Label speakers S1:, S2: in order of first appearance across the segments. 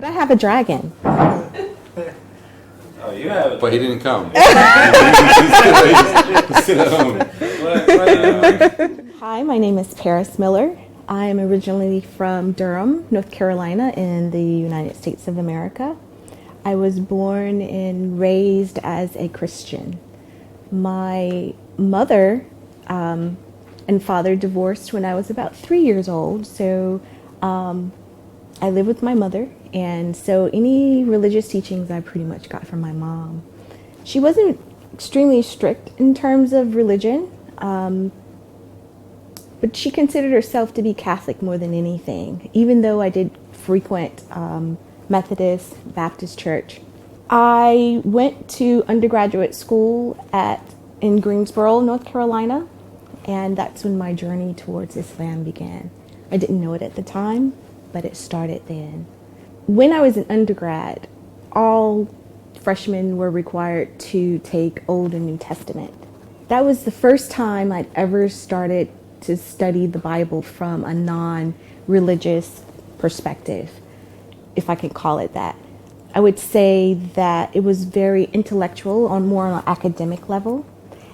S1: But I have a dragon.
S2: Oh, you have it.
S3: But he didn't come.
S1: Hi, my name is Paris Miller. I am originally from Durham, North Carolina in the United States of America. I was born and raised as a Christian. My mother and father divorced when I was about 3 years old, so I lived with my mother, and so any religious teachings I pretty much got from my mom. She wasn't extremely strict in terms of religion, but she considered herself to be Catholic more than anything, even though I did frequent Methodist, Baptist church. I went to undergraduate school in Greensboro, North Carolina, and that's when my journey towards Islam began. I didn't know it at the time, but it started then. When I was an undergrad, all freshmen were required to take Old and New Testament. That was the first time I'd ever started to study the Bible from a non-religious perspective, if I can call it that. I would say that it was very intellectual, more on an academic level.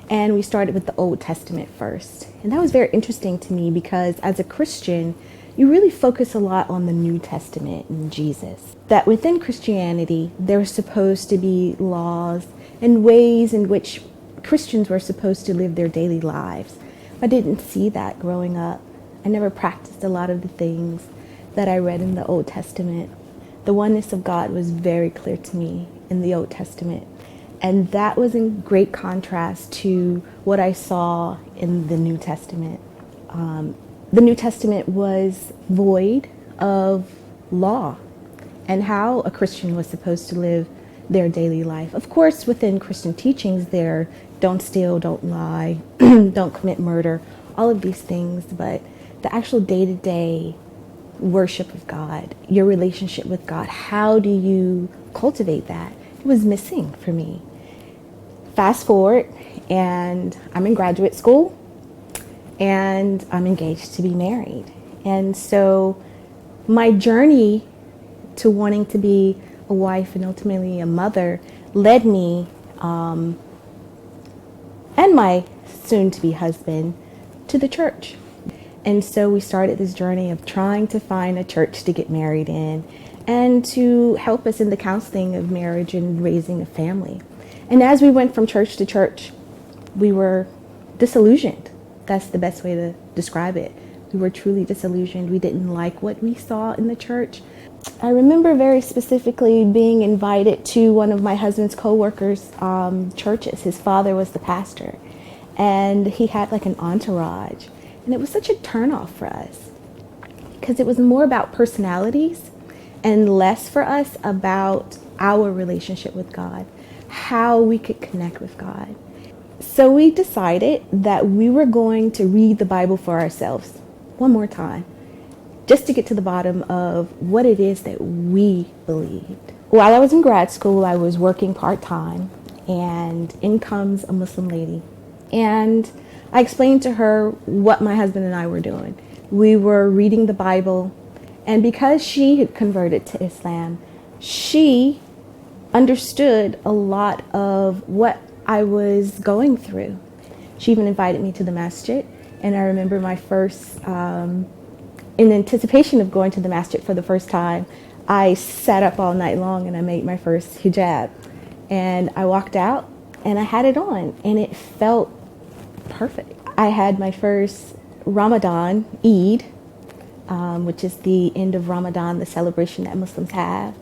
S1: And we started with the Old Testament first. And that was very interesting to me because as a Christian, you really focus a lot on the New Testament and Jesus. That within Christianity, there were supposed to be laws and ways in which Christians were supposed to live their daily lives. I didn't see that growing up. I never practiced a lot of the things that I read in the Old Testament. The oneness of God was very clear to me in the Old Testament. And that was in great contrast to what I saw in the New Testament. The New Testament was void of law and how a Christian was supposed to live their daily life. Of course, within Christian teachings, there don't steal, don't lie, don't commit murder, all of these things, but the actual day-to-day worship of God, your relationship with God, how do you cultivate that? It was missing for me. Fast forward, and I'm in graduate school, and I'm engaged to be married. And so my journey to wanting to be a wife and ultimately a mother led me and my soon-to-be husband to the church. And so we started this journey of trying to find a church to get married in and to help us in the counseling of marriage and raising a family. And as we went from church to church, we were disillusioned. That's the best way to describe it. We were truly disillusioned. We didn't like what we saw in the church. I remember very specifically being invited to one of my husband's co-workers' churches. His father was the pastor, and he had like an entourage. And it was such a turnoff for us because it was more about personalities and less for us about our relationship with God, how we could connect with God. So we decided that we were going to read the Bible for ourselves one more time, just to get to the bottom of what it is that we believed. While I was in grad school, I was working part-time, and in comes a Muslim lady. And I explained to her what my husband and I were doing. We were reading the Bible, and because she had converted to Islam, she understood a lot of what I was going through. She even invited me to the masjid, and I remember my first, in anticipation of going to the masjid for the first time, I sat up all night long and I made my first hijab. And I walked out and I had it on, and it felt perfect. I had my first Ramadan Eid, which is the end of Ramadan, the celebration that Muslims have.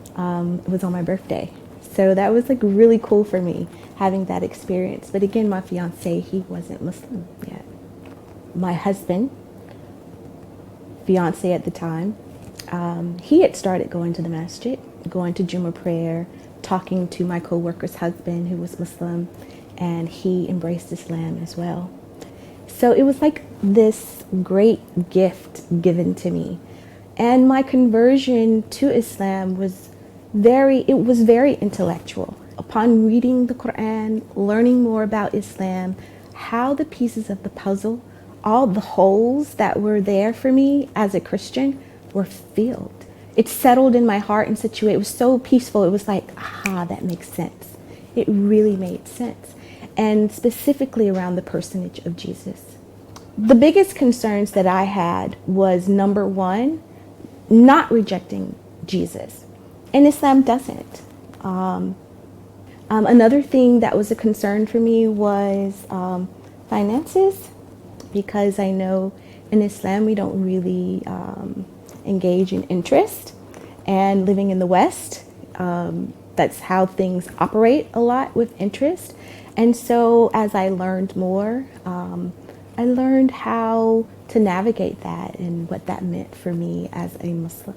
S1: It was on my birthday. So that was like really cool for me, having that experience. But again, my fiance, he wasn't Muslim yet. My husband, fiance at the time, he had started going to the masjid, going to Jummah prayer, talking to my co-worker's husband who was Muslim, and he embraced Islam as well. So it was like this great gift given to me. And my conversion to Islam was very intellectual. Upon reading the Quran, learning more about Islam, how the pieces of the puzzle, all the holes that were there for me as a Christian were filled. it settled in my heart in such a way. It was so peaceful. It was like, aha, that makes sense. It really made sense. And specifically around the personage of Jesus. The biggest concerns that I had was, number one, not rejecting Jesus. And Islam doesn't. Another thing that was a concern for me was finances, because I know in Islam we don't really engage in interest. And living in the West, that's how things operate a lot, with interest. And so as I learned more, I learned how to navigate that and what that meant for me as a Muslim.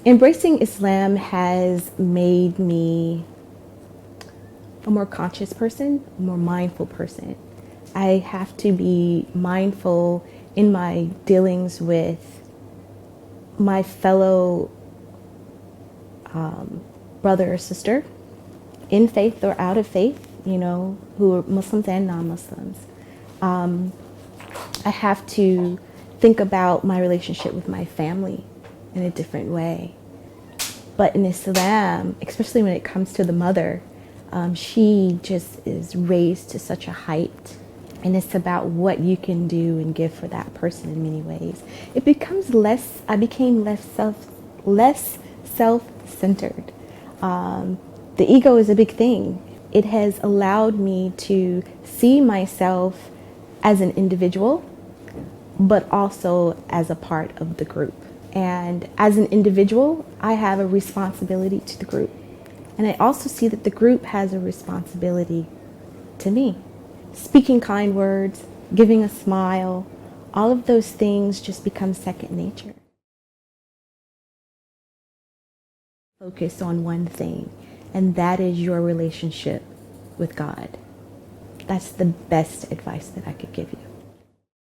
S1: Embracing Islam has made me a more conscious person, a more mindful person. I have to be mindful in my dealings with my fellow brother or sister, in faith or out of faith, who are Muslims and non-Muslims. I have to think about my relationship with my family in a different way. But in Islam, especially when it comes to the mother, she just is raised to such a height. And it's about what you can do and give for that person in many ways. I became less self-centered. The ego is a big thing. It has allowed me to see myself as an individual, but also as a part of the group. And as an individual, I have a responsibility to the group. And I also see that the group has a responsibility to me. Speaking kind words, giving a smile, all of those things just become second nature. Focus on one thing, and that is your relationship with God. That's the best advice that I could give you.